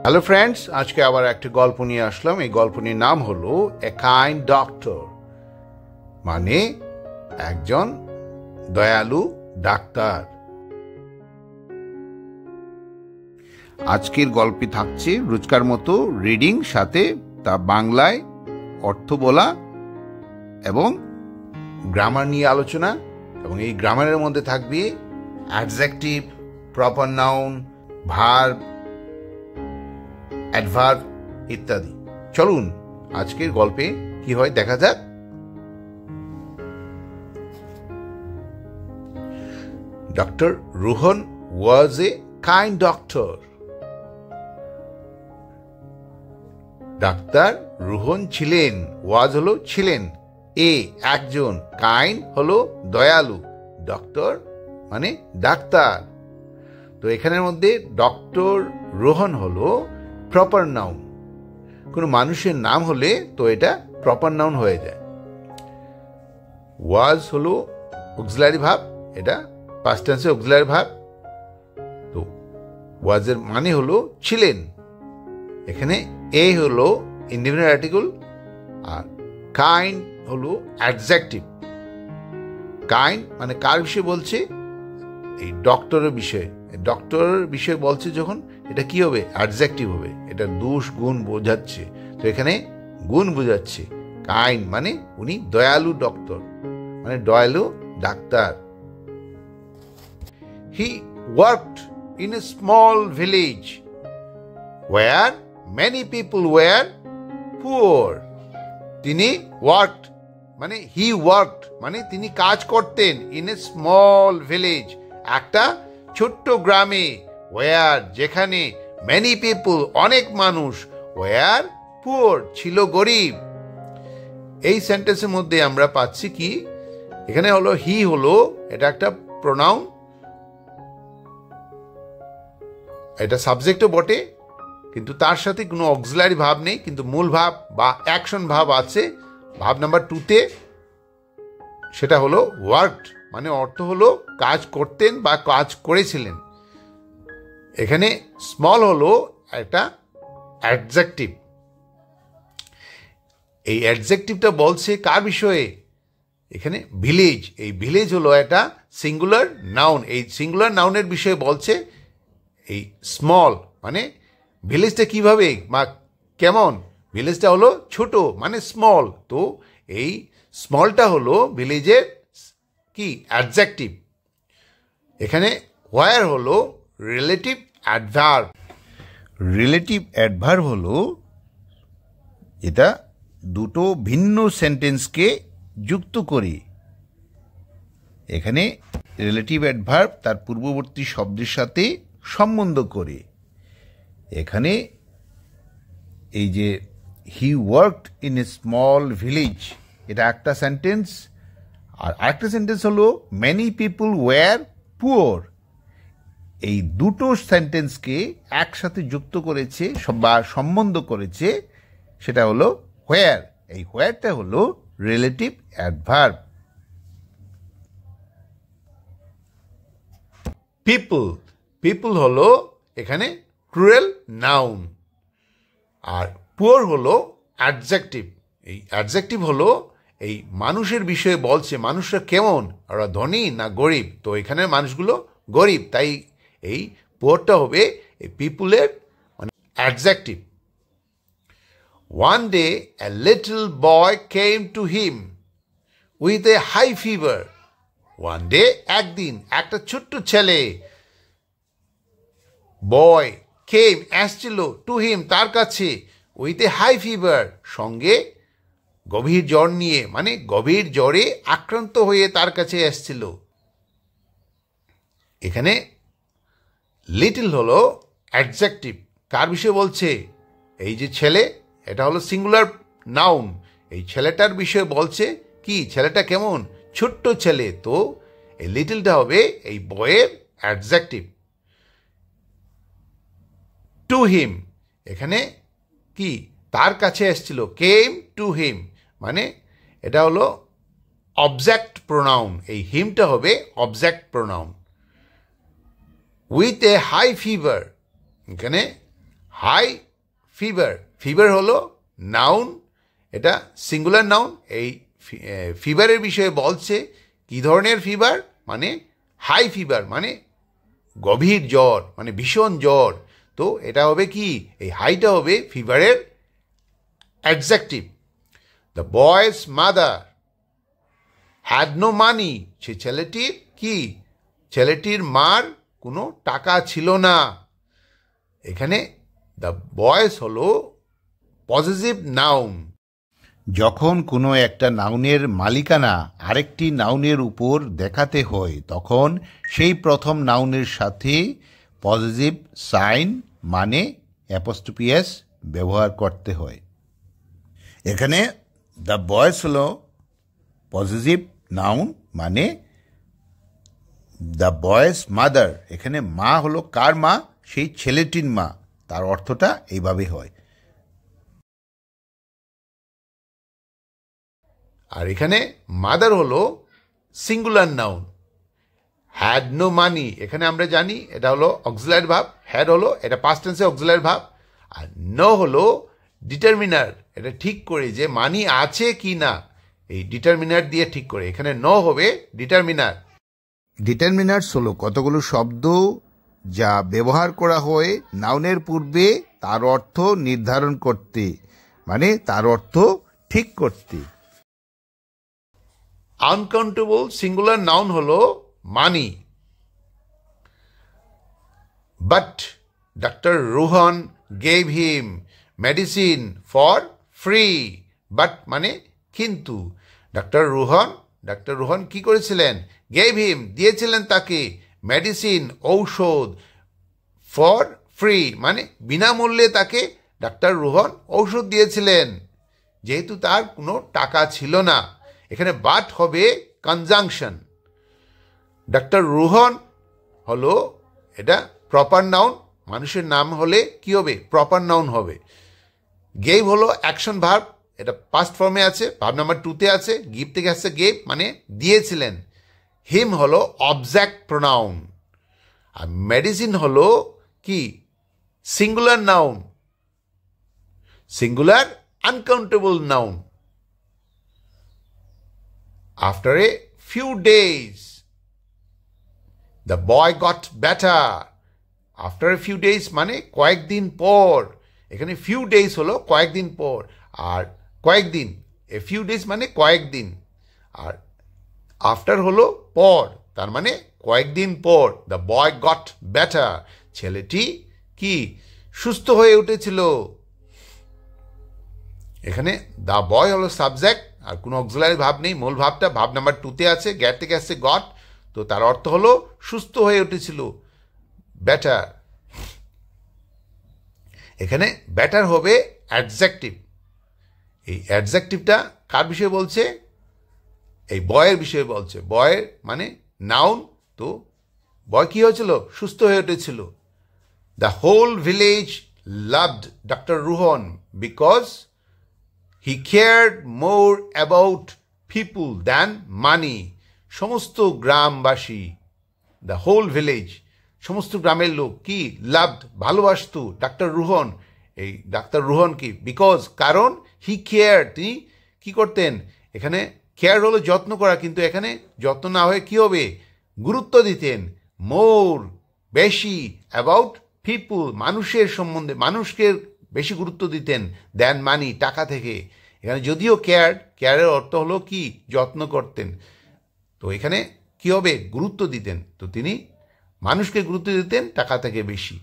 Hello friends, আজকে আবার একটা গল্প নিয়ে আসলাম। এই গল্পটির নাম হলো এ কাইন্ড ডক্টর, মানে একজন দয়ালু ডাক্তার। আজকের গল্পে থাকছে রোজকার মতো রিডিং, সাথে তা বাংলায় অর্থ বলা এবং গ্রামার নিয়ে আলোচনা। এবং এই গ্রামারের মধ্যে থাকবে adjective, proper noun, verb, adverb ইত্যাদি। চলুন আজকের গল্পে কি হয় দেখা যাক। Doctor Rohan was a kind doctor. Doctor Rohan ছিলেন, ওয়াজ হলো ছিলেন, এ একজন, কাইন্ড হলো দয়ালু, ডক্টর মানে ডাক্তার। তো এখানের মধ্যে ডক্টর রোহন হলো প্রপার নাউন। কোনো মানুষের নাম হলে তো এটা প্রপার নাউন হয়ে যায়। ওয়াজ হলো অক্সিলারি ভার্ব, এটা পাস্ট টেন্সে অক্সিলারি ভার্ব। তো ওয়াজের মানে হলো ছিলেন। এখানে এ হলো ইনডিফিনিট আর্টিকেল আর কাইন্ড হলো অ্যাডজেক্টিভ। কাইন্ড মানে কার বিষয়ে বলছে? এই ডক্টরের বিষয়ে। ডক্টরের বিষয়ে বলছে যখন, এটা কি হবে? অ্যাডজেক্টিভ হবে। এটা দোষ গুণ বোঝাচ্ছে, তো এখানে গুণ বোঝাচ্ছে। কাইন্ড মানে উনি দয়ালু ডক্টর, মানে দয়ালু ডাক্তার। He worked in a small village where many people were poor. তিনি ওয়ার্কড মানে হি ওয়ার্কড মানে তিনি কাজ করতেন, ইন এ স্মল ভিলেজ একটা ছোট্ট গ্রামে, ওয়ার যেখানে, মেনি পিপল অনেক মানুষ, ওয়ার পুয়ার ছিল গরিব। এই সেন্টেন্সের মধ্যে আমরা পাচ্ছি কি, এখানে হলো হি হলো এটা একটা প্রোনাউন, এটা সাবজেক্টও বটে, কিন্তু তার সাথে কোনো অক্সিলারি ভাব নেই, কিন্তু মূল ভাব বা অ্যাকশন ভাব আছে ভাব নাম্বার 2-তে। সেটা হলো ওয়ার্কড, মানে অর্থ হলো কাজ করতেন বা কাজ করেছিলেন। এখানে স্মল হলো একটা অ্যাডজেক্টিভ। এই অ্যাডজেক্টিভটা বলছে কার বিষয়ে? এখানে ভিলেজ, এই ভিলেজ হলো একটা সিঙ্গুলার নাউন। এই সিঙ্গুলার নাউনের বিষয়ে বলছে। এই স্মল মানে ভিলেজটা কিভাবে বা কেমন? ভিলেজটা হলো ছোট, মানে স্মল। তো এই স্মলটা হলো ভিলেজের কি অ্যাডজেক্টিভ। এখানে হোয়ার হলো রিলেটিভ অ্যাডভার্ব। রিলেটিভ অ্যাডভার্ব হলো এটা দুটো ভিন্ন সেন্টেন্সকে যুক্ত করে। এখানে রিলেটিভ অ্যাডভার্ব তার পূর্ববর্তী শব্দের সাথে সম্বন্ধ করে। এখানে এই যে হি worked in a small village, এটা একটা সেন্টেন্স। আর আরেকটা সেন্টেন্স হলো মেনি পিপল ওয়্যার পুয়ার। এই দুটো সেন্টেন্সকে একসাথে যুক্ত করেছে বা সম্বন্ধ করেছে, সেটা হলো হোয়ার। এই হোয়ারটা হলো রিলেটিভ অ্যাডভার্ব। পিপল, পিপল হলো এখানে প্লুরাল নাউন। আর পুয়ার হলো অ্যাডজেক্টিভ। এই অ্যাডজেক্টিভ হলো এই মানুষের বিষয়ে বলছে, মানুষরা কেমন, ওরা ধনী না গরিব। তো এখানে মানুষগুলো গরিব, তাই এই পুয়ারটা হবে এই পিপুলের মানে adjective. One day a little boy came to him with a high fever. One day একদিন, একটা ছোট্ট ছেলে, বয় কেম আসছিল, টু হিম তার কাছে, উইথ এ হাই ফিভার সঙ্গে গভীর জ্বর নিয়ে, মানে গভীর জ্বরে আক্রান্ত হয়ে তার কাছে এসছিল। এখানে লিটল হলো অ্যাডজেক্টিভ। কার বিষয়ে বলছে? এই যে ছেলে, এটা হলো সিঙ্গুলার নাউন। এই ছেলেটার বিষয়ে বলছে কি, ছেলেটা কেমন, ছোট্ট ছেলে। তো এই লিটলটা হবে এই বয়ের অ্যাডজেক্টিভ। টু হিম, এখানে কি তার কাছে এসছিল, কেম টু হিম, মানে এটা হলো অবজেক্ট প্রোনাউন। এই হিমটা হবে object pronoun. With a high fever, এখানে হাই ফিভার, ফিভার হলো নাউন, এটা সিঙ্গুলার নাউন। এই ফিভারের বিষয়ে বলছে কি ধরনের ফিভার, মানে হাই ফিভার, মানে গভীর জ্বর, মানে ভীষণ জ্বর। তো এটা হবে কি, এই হাইটা হবে ফিভারের adjective. The boy's mother had no money, সে ছেলেটির কি, ছেলেটির মার কোনো টাকা ছিল না। এখানে দ্য বয়েজ হলো পজিটিভ নাউন। যখন কোনো একটা নাউনের মালিকানা আরেকটি নাউনের উপর দেখাতে হয় তখন সেই প্রথম নাউনের সাথে পজিটিভ সাইন মানে অ্যাপোস্ট্রোফি ব্যবহার করতে হয়। এখানে দ্য বয়েজ হলো পজিটিভ নাউন, মানে দ্য বয়েজ মাদার, এখানে মা হলো কার মা, সেই ছেলেটির মা, তার অর্থটা এইভাবে হয়। আর এখানে মাদার হলো singular noun. Had no money, এখানে আমরা জানি এটা হলো অক্সিলারি ভার্ব, হ্যাড হলো এটা পাস্ট টেন্সে অক্সিলারি ভার্ব, আর নো হলো ডিটারমিনার, এটা ঠিক করে যে মানি আছে কি না, এই ডিটারমিনার দিয়ে ঠিক করে, এখানে নো হবে ডিটারমিনার। ডিটারমিনার্স হলো কতগুলো শব্দ যা ব্যবহার করা হয় নাউনের পূর্বে তার অর্থ নির্ধারণ করতে, মানে তার অর্থ ঠিক করতে। আনকাউন্টেবল সিঙ্গুলার নাউন হলো money. But doctor Rohan gave him medicine for free, but মানে কিন্তু, ডাক্তার রোহন কি করেছিলেন, গেভ হিম দিয়েছিলেন তাকে, মেডিসিন ঔষধ, ফর ফ্রি মানে বিনামূল্যে তাকে ডাক্তার রোহন ঔষধ দিয়েছিলেন, যেহেতু তার কোনো টাকা ছিল না। এখানে বাট হবে কনজাংশন। ডাক্তার রোহন হলো এটা প্রপার নাউন, মানুষের নাম হলে কি হবে, প্রপার নাউন হবে। গেভ হলো অ্যাকশন ভার্ব, এটা পাস্ট ফর্মে আছে, ভার্ব নাম্বার 2-তে আছে, গিভ থেকে আসছে গেভ মানে দিয়েছিলেন। হিম হলো অবজেক্ট প্রোনাউন। আর মেডিসিন হলো কি, singular noun, singular uncountable noun. After a few days the boy got better, after a few days মানে কয়েকদিন পর, এখানে ফিউ ডেজ হলো কয়েকদিন পর, আর কয়েকদিন, এ ফিউ ডেজ মানে কয়েকদিন, আর আফটার হলো পর, তার মানে কয়েকদিন পর। দ্য বয় গট বেটার, ছেলেটি কি সুস্থ হয়ে উঠেছিল। এখানে দ্য বয় হলো সাবজেক্ট, আর কোনো অক্সিলারি ভাব নেই, মূল ভাবটা ভাব নাম্বার 2-তে আছে, গ্যাট থেকে আসছে গট, তো তার অর্থ হলো সুস্থ হয়ে উঠেছিল, বেটার। এখানে বেটার হবে অ্যাডজেক্টিভ। এই অ্যাডজেক্টিভটা কার বিষয়ে বলছে, এই বয়ের বিষয়ে বলছে। বয়ের মানে নাউন, তো বয় কি হয়েছিল, সুস্থ হয়ে উঠেছিল। The whole village loved doctor Rohan because he cared more about people than money, সমস্ত গ্রামবাসী, দ্য হোল ভিলেজ, সমস্ত গ্রামের লোক কি, লাভড ভালোবাসত, ডাক্তার রোহন, এই ডাক্তার রোহন কি, বিকজ কারণ, হি কেয়ার তিনি কি করতেন, এখানে কেয়ার হলো যত্ন করা, কিন্তু এখানে যত্ন না হয়ে কি হবে, গুরুত্ব দিতেন, মোর বেশি, অ্যাবাউট পিপুল মানুষের সম্বন্ধে, মানুষকে বেশি গুরুত্ব দিতেন, দেন মানি টাকা থেকে। এখানে যদিও কেয়ারের অর্থ হলো কি, যত্ন করতেন, তো এখানে কি হবে, গুরুত্ব দিতেন, তো তিনি মানুষকে গুরুত্ব দিতেন টাকা থেকে বেশি।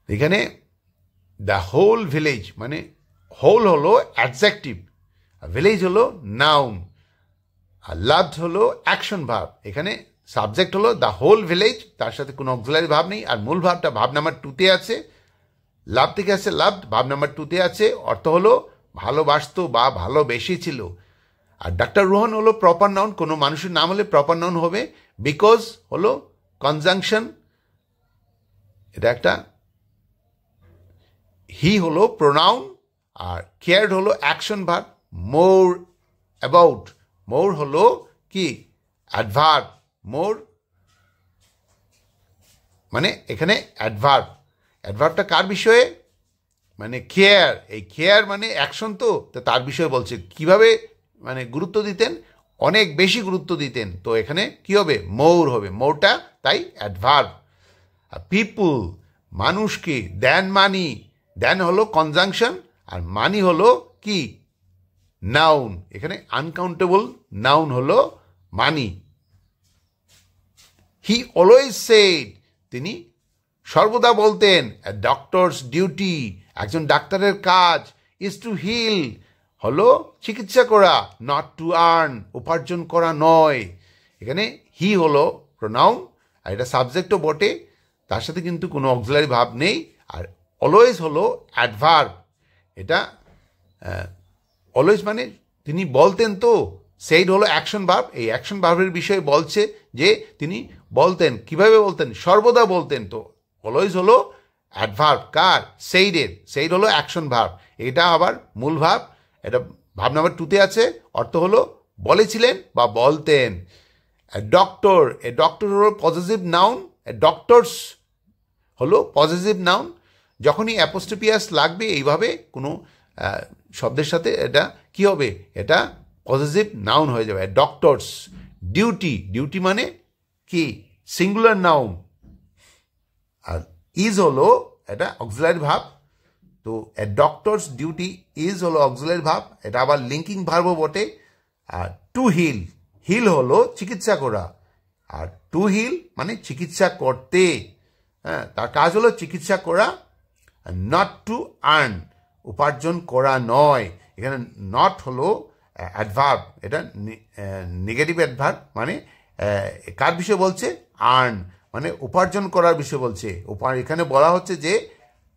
এখানে দ্য হোল ভিলেজ মানে হোল হলো অ্যাডজেক্টিভ, আর ভিলেজ হলো নাউন, আর লাভড হলো অ্যাকশন ভার্ব। এখানে সাবজেক্ট হলো দ্য হোল ভিলেজ, তার সাথে কোনো অক্সিলারি ভাব নেই, আর মূল ভাবটা ভাব নাম্বার 2-তে আছে, লাভ থেকে আসছে লাভড, ভাব নাম্বার 2-তে আছে, অর্থ হলো ভালোবাসত বা ভালোবেসেছিল। আর ডাক্তার রোহন হলো প্রপার নাউন, কোনো মানুষের নাম হলে প্রপার নাউন হবে, বিকজ হলো কনজাংশন, এটা একটা, হি হলো প্রোনাউন, আর কেয়ার্ড হলো অ্যাকশন ভার্ব, মোর অ্যাবাউট, মোর হলো কি অ্যাডভার্ব, মোর মানে এখানে অ্যাডভার্ব, অ্যাডভার্বটা কার বিষয়ে, মানে কেয়ার, এই কেয়ার মানে অ্যাকশন, তো তার বিষয়ে বলছে কিভাবে মানে গুরুত্ব দিতেন, অনেক বেশি গুরুত্ব দিতেন। তো এখানে কি হবে, মোর হবে, মোরটা তাই অ্যাডভার্ব। পিপুল মানুষকে, দেন মানি, দেন হলো কনজাংশন, আর মানি হলো কি নাউন। এখানে আনকাউন্টেবল নাউন হলো মানি। হি অলওয়েজ সেড, তিনি সর্বদা বলতেন, ডক্টরস ডিউটি, একজন ডাক্তারের কাজ, ইজ টু হিল হলো চিকিৎসা করা, নট টু আর্ন উপার্জন করা নয়। এখানে হি হলো প্রোনাউন, আর এটা সাবজেক্টও বটে, তার সাথে কিন্তু কোনো অক্সিলারি ভাব নেই। আর অলওয়েজ হলো অ্যাডভার্ব, এটা অলওয়েজ মানে তিনি বলতেন, তো সেইড হলো অ্যাকশন ভার্ব, এই অ্যাকশন ভার্বের বিষয়ে বলছে যে তিনি বলতেন, কিভাবে বলতেন, সর্বদা বলতেন। তো অলওয়েজ হলো অ্যাডভার্ব কার, সেইডের, সেইড হলো অ্যাকশন ভার্ব, এটা আবার মূল ভাব, এটা ভাব নাম্বার 2-তে আছে, অর্থ হলো বলেছিলেন বা বলতেন। ডক্টর, এ ডক্টর হলো পজেসিভ নাউন, ডক্টরস হলো পজেসিভ নাউন। যখনই অ্যাপোস্ট্রোপিয়াস লাগবে এইভাবে কোনো শব্দের সাথে, এটা কি হবে, এটা পজেসিভ নাউন হয়ে যাবে, ডক্টরস। ডিউটি, ডিউটি মানে কি সিঙ্গুলার নাউন, আর ইজ হলো এটা অক্সিলারি ভাব। তো এ ডক্টরস ডিউটি ইজ হলো অক্সিলারি ভাব, এটা আবার লিঙ্কিং ভার্বও বটে। আর টু হিল, হিল হলো চিকিৎসা করা, আর টু হিল মানে চিকিৎসা করতে, হ্যাঁ, তার কাজ হলো চিকিৎসা করা। নট টু আর্ন উপার্জন করা নয়, এখানে নট হলো অ্যাডভার্ব, এটা নেগেটিভ অ্যাডভার্ব, মানে কার বিষয়ে বলছে, আর্ন মানে উপার্জন করার বিষয়ে বলছে। এখানে বলা হচ্ছে যে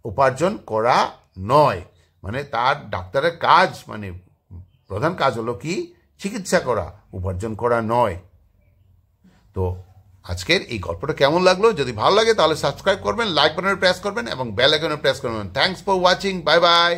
উপার্জন করা নয়, মানে তার ডাক্তারের কাজ, মানে প্রধান কাজ হলো কি চিকিৎসা করা, উপার্জন করা নয়। তো আজকের এই গল্পটা কেমন লাগলো, যদি ভালো লাগে তাহলে সাবস্ক্রাইব করবেন, লাইক বাটনে প্রেস করবেন এবং বেল আইকনে প্রেস করবেন। Thanks for watching, bye bye.